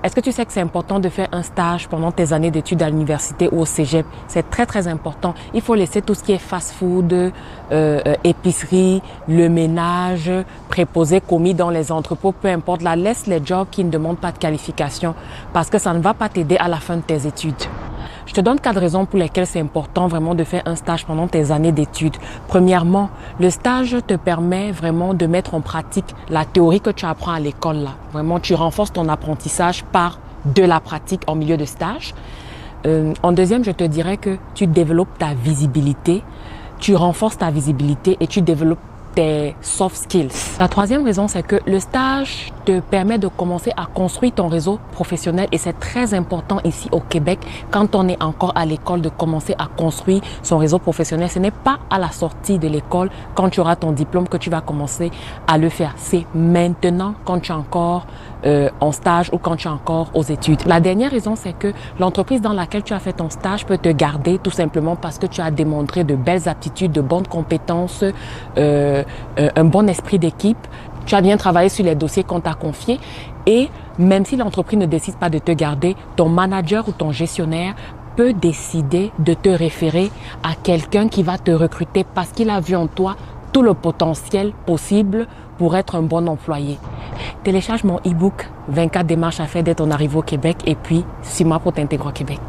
Est-ce que tu sais que c'est important de faire un stage pendant tes années d'études à l'université ou au cégep? C'est très, très important. Il faut laisser tout ce qui est fast-food, épicerie, le ménage, préposé, commis dans les entrepôts, peu importe. Là, laisse les jobs qui ne demandent pas de qualification parce que ça ne va pas t'aider à la fin de tes études. Je te donne 4 raisons pour lesquelles c'est important vraiment de faire un stage pendant tes années d'études. Premièrement, le stage te permet vraiment de mettre en pratique la théorie que tu apprends à l'école là. Vraiment, tu renforces ton apprentissage par de la pratique en milieu de stage. En deuxième, je te dirais que tu développes ta visibilité, tu renforces ta visibilité et tu développes tes soft skills. La troisième raison, c'est que le stage te permet de commencer à construire ton réseau professionnel et c'est très important ici au Québec, quand on est encore à l'école, de commencer à construire son réseau professionnel. Ce n'est pas à la sortie de l'école, quand tu auras ton diplôme, que tu vas commencer à le faire. C'est maintenant, quand tu es encore en stage ou quand tu es encore aux études. La dernière raison, c'est que l'entreprise dans laquelle tu as fait ton stage peut te garder tout simplement parce que tu as démontré de belles aptitudes, de bonnes compétences, un bon esprit d'équipe. Tu as bien travaillé sur les dossiers qu'on t'a confiés et même si l'entreprise ne décide pas de te garder, ton manager ou ton gestionnaire peut décider de te référer à quelqu'un qui va te recruter parce qu'il a vu en toi tout le potentiel possible pour être un bon employé. Télécharge mon e-book 24 démarches à faire dès ton arrivée au Québec et puis suis-moi pour t'intégrer au Québec.